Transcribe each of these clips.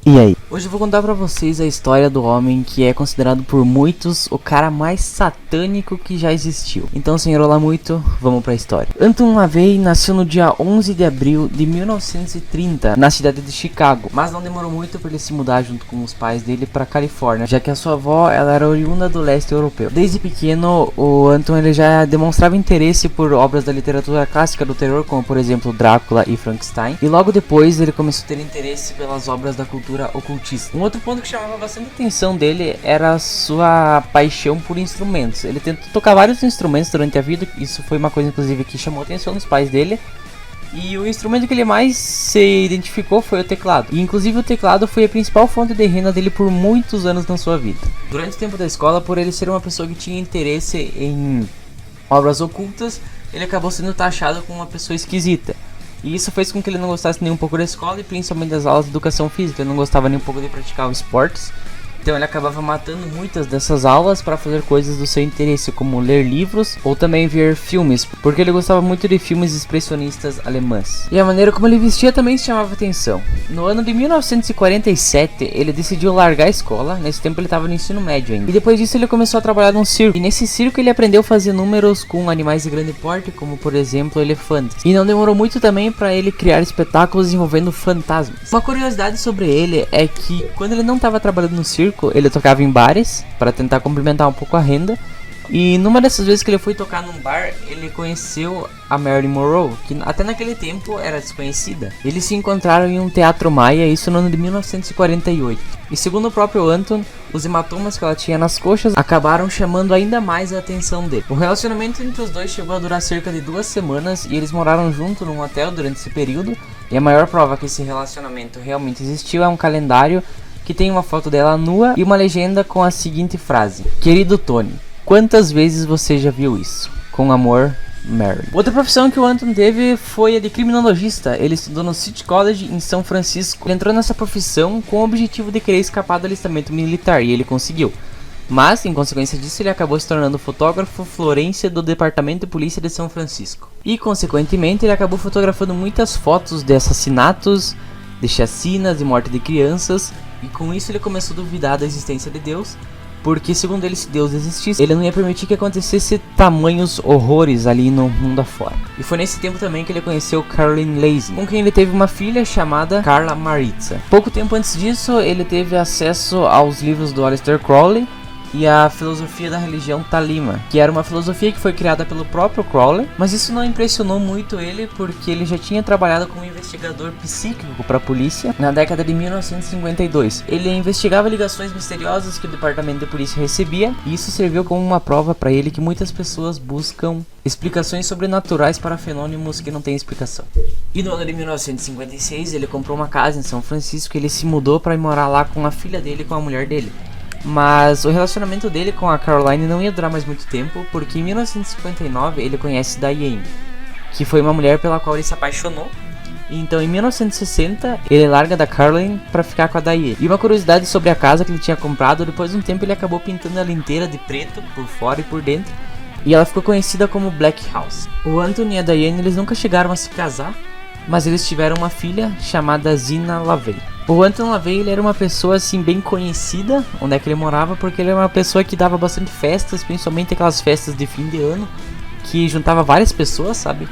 E aí? Hoje eu vou contar pra vocês a história do homem que é considerado por muitos o cara mais satânico que já existiu. Então, sem enrolar muito, vamos pra história. Anton LaVey nasceu no dia 11 de abril de 1930 na cidade de Chicago, mas não demorou muito pra ele se mudar junto com os pais dele pra Califórnia, já que a sua avó ela era oriunda do leste europeu. Desde pequeno, o Anton ele já demonstrava interesse por obras da literatura clássica do terror, como por exemplo Drácula e Frankenstein, e logo depois ele começou a ter interesse pelas obras da cultura ocultista. Um outro ponto que chamava bastante atenção dele era a sua paixão por instrumentos. Ele tentou tocar vários instrumentos durante a vida, isso foi uma coisa inclusive que chamou a atenção dos pais dele. E o instrumento que ele mais se identificou foi o teclado. E inclusive o teclado foi a principal fonte de renda dele por muitos anos na sua vida. Durante o tempo da escola, por ele ser uma pessoa que tinha interesse em obras ocultas, ele acabou sendo taxado como uma pessoa esquisita. E isso fez com que ele não gostasse nem um pouco da escola e principalmente das aulas de educação física. Ele não gostava nem um pouco de praticar esportes. Então ele acabava matando muitas dessas aulas para fazer coisas do seu interesse, como ler livros ou também ver filmes, porque ele gostava muito de filmes expressionistas alemães. E a maneira como ele vestia também chamava atenção. No ano de 1947, ele decidiu largar a escola. Nesse tempo ele estava no ensino médio ainda. E depois disso ele começou a trabalhar num circo. E nesse circo ele aprendeu a fazer números com animais de grande porte, como por exemplo elefantes. E não demorou muito também para ele criar espetáculos envolvendo fantasmas. Uma curiosidade sobre ele é que quando ele não estava trabalhando no circo, ele tocava em bares para tentar complementar um pouco a renda. E numa dessas vezes que ele foi tocar num bar, ele conheceu a Marilyn Monroe, que até naquele tempo era desconhecida. Eles se encontraram em um teatro maia, isso no ano de 1948. E segundo o próprio Anton, os hematomas que ela tinha nas coxas acabaram chamando ainda mais a atenção dele. O relacionamento entre os dois chegou a durar cerca de 2 semanas e eles moraram junto num hotel durante esse período. E a maior prova que esse relacionamento realmente existiu é um calendário que tem uma foto dela nua e uma legenda com a seguinte frase: Querido Tony, quantas vezes você já viu isso? Com amor, Mary. Outra profissão que o Anton teve foi a de criminologista. Ele estudou no City College em São Francisco. Ele entrou nessa profissão com o objetivo de querer escapar do alistamento militar e ele conseguiu. Mas, em consequência disso, ele acabou se tornando fotógrafo forense do Departamento de Polícia de São Francisco. E, consequentemente, ele acabou fotografando muitas fotos de assassinatos, de chacinas, de morte de crianças. E com isso ele começou a duvidar da existência de Deus, porque segundo ele, se Deus existisse, ele não ia permitir que acontecesse tamanhos horrores ali no mundo afora. E foi nesse tempo também que ele conheceu Caroline Lacey, com quem ele teve uma filha chamada Carla Maritza. Pouco tempo antes disso, ele teve acesso aos livros do Aleister Crowley e a filosofia da religião Thelema, que era uma filosofia que foi criada pelo próprio Crowley, mas isso não impressionou muito ele porque ele já tinha trabalhado como investigador psíquico para a polícia na década de 1952. Ele investigava ligações misteriosas que o departamento de polícia recebia e isso serviu como uma prova para ele que muitas pessoas buscam explicações sobrenaturais para fenômenos que não têm explicação. E no ano de 1956 ele comprou uma casa em São Francisco e ele se mudou para morar lá com a filha dele e com a mulher dele. Mas o relacionamento dele com a Caroline não ia durar mais muito tempo, porque em 1959 ele conhece Diane, que foi uma mulher pela qual ele se apaixonou. E então em 1960 ele larga da Caroline para ficar com a Diane. E uma curiosidade sobre a casa que ele tinha comprado: depois de um tempo ele acabou pintando ela inteira de preto, por fora e por dentro, e ela ficou conhecida como Black House. O Anton e a Diane eles nunca chegaram a se casar, mas eles tiveram uma filha chamada Zina LaVey. O Anton LaVey ele era uma pessoa assim bem conhecida onde é que ele morava, porque ele era uma pessoa que dava bastante festas, principalmente aquelas festas de fim de ano que juntava várias pessoas, sabe?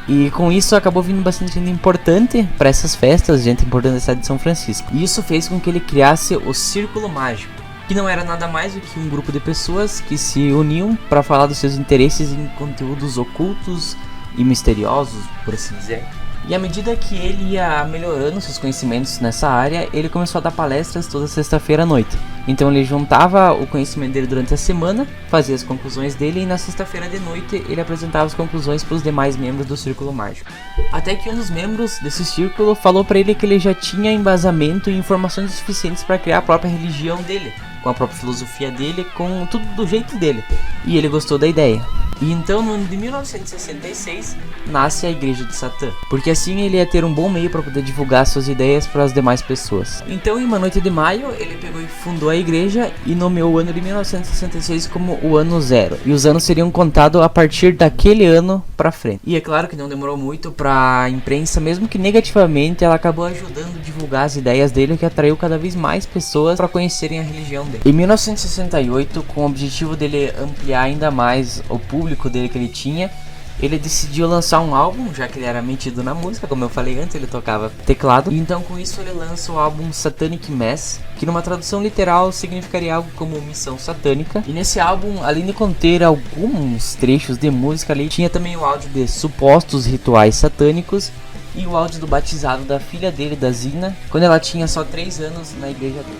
E com isso acabou vindo bastante gente importante para essas festas, gente importante da cidade de São Francisco. E isso fez com que ele criasse o Círculo Mágico, que não era nada mais do que um grupo de pessoas que se uniam para falar dos seus interesses em conteúdos ocultos e misteriosos, por assim dizer. E à medida que ele ia melhorando seus conhecimentos nessa área, ele começou a dar palestras toda sexta-feira à noite. Então ele juntava o conhecimento dele durante a semana, fazia as conclusões dele e na sexta-feira de noite ele apresentava as conclusões para os demais membros do Círculo Mágico. Até que um dos membros desse círculo falou para ele que ele já tinha embasamento e informações suficientes para criar a própria religião dele, com a própria filosofia dele, com tudo do jeito dele. E ele gostou da ideia. E então no ano de 1966 nasce a Igreja de Satã, porque assim ele ia ter um bom meio para poder divulgar suas ideias para as demais pessoas. Então em uma noite de maio ele pegou e fundou a igreja e nomeou o ano de 1966 como o ano zero. E os anos seriam contados a partir daquele ano pra frente. E é claro que não demorou muito pra imprensa, mesmo que negativamente, ela acabou ajudando a divulgar as ideias dele, o que atraiu cada vez mais pessoas para conhecerem a religião dele. Em 1968, com o objetivo dele ampliar ainda mais o público dele que ele tinha, ele decidiu lançar um álbum, já que ele era metido na música, como eu falei antes, ele tocava teclado. E então com isso ele lança o álbum Satanic Mass, que numa tradução literal significaria algo como missão satânica. E nesse álbum, além de conter alguns trechos de música ali, tinha também o áudio de supostos rituais satânicos e o áudio do batizado da filha dele, da Zina, quando ela tinha só 3 anos na igreja dele.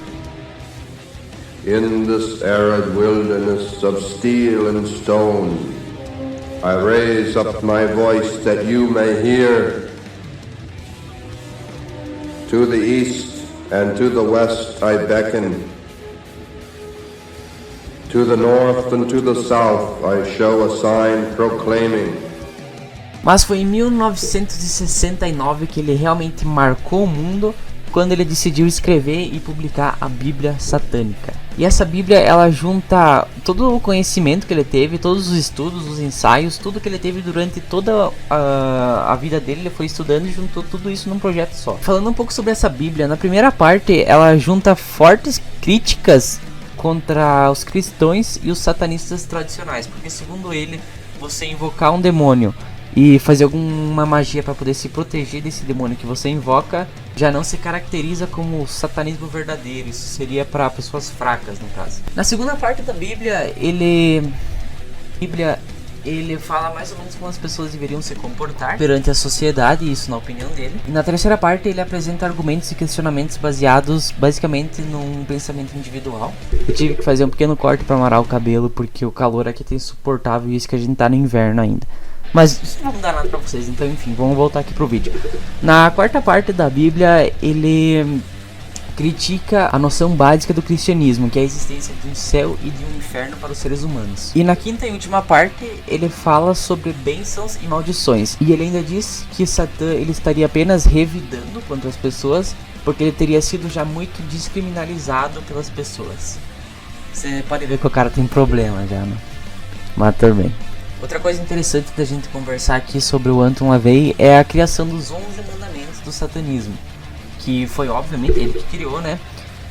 In this arid wilderness of steel and stone, I raise up my voice that you may hear. To the east and to the west I beckon. To the north and to the south I show a sign proclaiming. Mas foi em 1969 que ele realmente marcou o mundo, quando ele decidiu escrever e publicar a Bíblia Satânica. E essa Bíblia, ela junta todo o conhecimento que ele teve, todos os estudos, os ensaios, tudo que ele teve durante toda a vida dele, ele foi estudando e juntou tudo isso num projeto só. Falando um pouco sobre essa Bíblia, na primeira parte, ela junta fortes críticas contra os cristãos e os satanistas tradicionais, porque segundo ele, você invocar um demônio e fazer alguma magia para poder se proteger desse demônio que você invoca já não se caracteriza como satanismo verdadeiro. Isso seria para pessoas fracas, no caso. Na segunda parte da Bíblia, ele fala mais ou menos como as pessoas deveriam se comportar perante a sociedade, isso na opinião dele. E na terceira parte ele apresenta argumentos e questionamentos baseados basicamente num pensamento individual. Eu tive que fazer um pequeno corte para amarrar o cabelo porque o calor aqui tá insuportável e isso que a gente tá no inverno ainda. Mas isso não vai mudar nada pra vocês, então enfim, vamos voltar aqui pro vídeo. Na quarta parte da Bíblia, ele critica a noção básica do cristianismo, que é a existência de um céu e de um inferno para os seres humanos. E na quinta e última parte, ele fala sobre bênçãos e maldições. E ele ainda diz que Satã ele estaria apenas revidando contra as pessoas, porque ele teria sido já muito descriminalizado pelas pessoas. Você pode ver que o cara tem problema já, né? Mas também. Outra coisa interessante da gente conversar aqui sobre o Anton LaVey é a criação dos 11 mandamentos do satanismo, que foi obviamente ele que criou, né?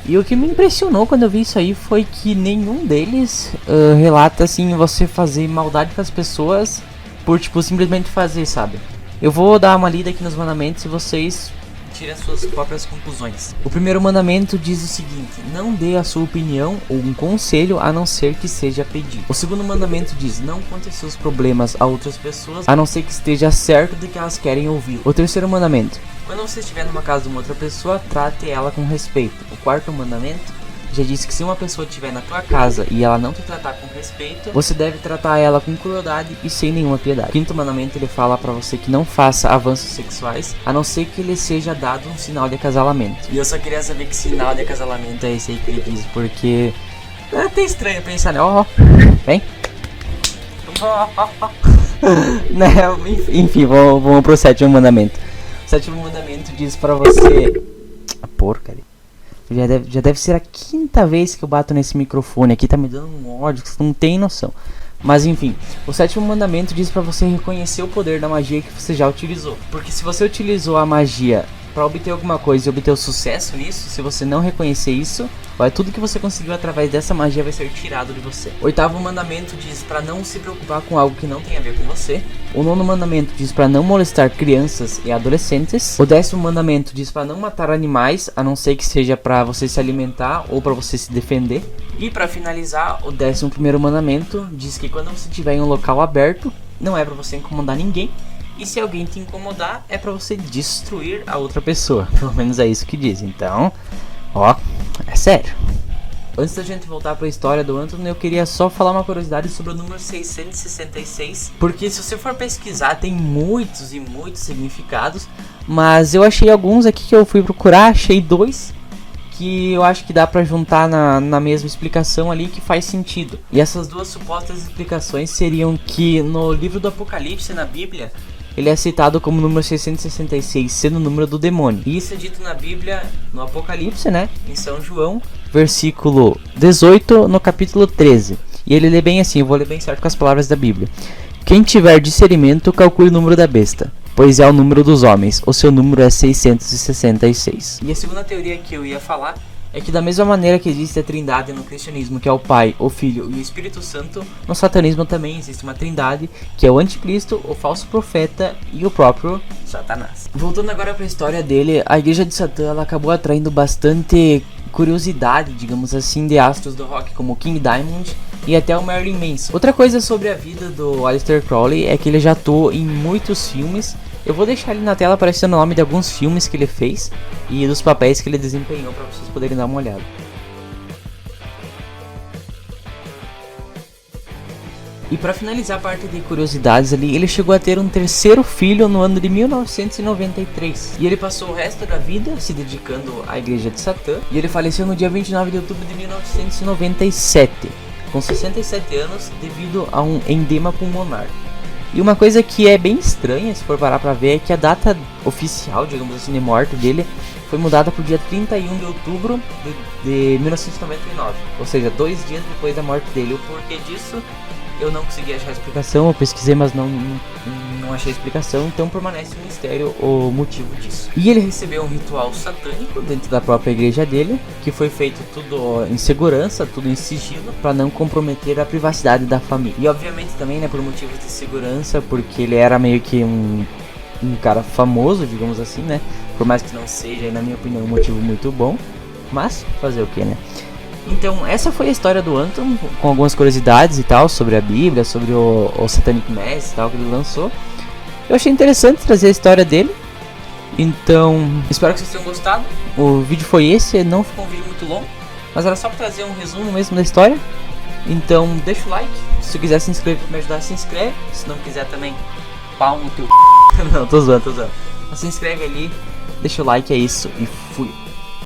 E o que me impressionou quando eu vi isso aí foi que nenhum deles relata assim você fazer maldade com as pessoas por tipo simplesmente fazer, sabe? Eu vou dar uma lida aqui nos mandamentos e vocês tirem as suas próprias conclusões. O primeiro mandamento diz o seguinte: não dê a sua opinião ou um conselho a não ser que seja pedido. O segundo mandamento diz: não conte seus problemas a outras pessoas a não ser que esteja certo de que elas querem ouvir. O terceiro mandamento: quando você estiver numa casa de uma outra pessoa, trate ela com respeito. O quarto mandamento já diz que se uma pessoa estiver na tua casa e ela não te tratar com respeito, você deve tratar ela com crueldade e sem nenhuma piedade. O quinto mandamento ele fala pra você que não faça avanços sexuais, a não ser que lhe seja dado um sinal de acasalamento. E eu só queria saber que sinal de acasalamento é esse aí que ele diz, porque é até estranho pensar, né? Ó, vem. Né? Enfim, vamos pro sétimo mandamento. O sétimo mandamento diz pra você... Porcaria. Já deve ser a quinta vez que eu bato nesse microfone aqui, tá me dando um ódio que você não tem noção. Mas enfim, o sétimo mandamento diz pra você reconhecer o poder da magia que você já utilizou. Porque se você utilizou a magia pra obter alguma coisa e obter o sucesso nisso, se você não reconhecer isso, tudo que você conseguiu através dessa magia vai ser tirado de você. O oitavo mandamento diz pra não se preocupar com algo que não tem a ver com você. O nono mandamento diz pra não molestar crianças e adolescentes. O décimo mandamento diz pra não matar animais, a não ser que seja pra você se alimentar ou pra você se defender. E pra finalizar, o 11º mandamento diz que quando você estiver em um local aberto, não é pra você incomodar ninguém. E se alguém te incomodar, é pra você destruir a outra pessoa. Pelo menos é isso que diz. Então, ó, é sério. Antes da gente voltar pra história do Anton, eu queria só falar uma curiosidade sobre o número 666. Porque se você for pesquisar, tem muitos e muitos significados. Mas eu achei alguns aqui que eu fui procurar, achei 2. Que eu acho que dá pra juntar na mesma explicação ali, que faz sentido. E essas duas supostas explicações seriam que no livro do Apocalipse, na Bíblia, ele é citado como número 666, sendo o número do demônio. E isso é dito na Bíblia, no Apocalipse, né? Em São João, versículo 18, no capítulo 13. E ele lê bem assim, eu vou ler bem certo com as palavras da Bíblia. Quem tiver discernimento, calcule o número da besta, pois é o número dos homens, o seu número é 666. E a segunda teoria que eu ia falar é que da mesma maneira que existe a trindade no cristianismo, que é o Pai, o Filho e o Espírito Santo, no satanismo também existe uma trindade, que é o anticristo, o falso profeta e o próprio Satanás. Voltando agora para a história dele, a igreja de Satã ela acabou atraindo bastante curiosidade, digamos assim, de astros do rock como o King Diamond e até o Marilyn Manson. Outra coisa sobre a vida do Aleister Crowley é que ele já atuou em muitos filmes. Eu vou deixar ali na tela aparecendo o nome de alguns filmes que ele fez e dos papéis que ele desempenhou para vocês poderem dar uma olhada. E para finalizar a parte de curiosidades ali, ele chegou a ter um terceiro filho no ano de 1993. E ele passou o resto da vida se dedicando à igreja de Satã. E ele faleceu no dia 29 de outubro de 1997, com 67 anos, devido a um edema pulmonar. E uma coisa que é bem estranha, se for parar pra ver, é que a data oficial, digamos assim, de morte dele foi mudada pro dia 31 de outubro de 1999. Ou seja, 2 dias depois da morte dele. O porquê disso, eu não consegui achar a explicação. Eu pesquisei, mas não achei a explicação. Então permanece um mistério o motivo disso. E ele recebeu um ritual satânico dentro da própria igreja dele, que foi feito tudo em segurança, tudo em sigilo, para não comprometer a privacidade da família. E obviamente também, né, por motivos de segurança, porque ele era meio que um cara famoso, digamos assim, né? Por mais que não seja, na minha opinião, um motivo muito bom. Mas fazer o que, né? Então essa foi a história do Anton, com algumas curiosidades e tal sobre a Bíblia, sobre o Satanic Mass e tal que ele lançou. Eu achei interessante trazer a história dele. Então espero que vocês tenham gostado. O vídeo foi esse, não ficou um vídeo muito longo, mas era só para trazer um resumo mesmo da história. Então deixa o like, se quiser se inscrever para me ajudar, se inscreve. Se não quiser também, pau no teu. Não, tô zoando. Mas se inscreve ali, deixa o like, é isso e fui.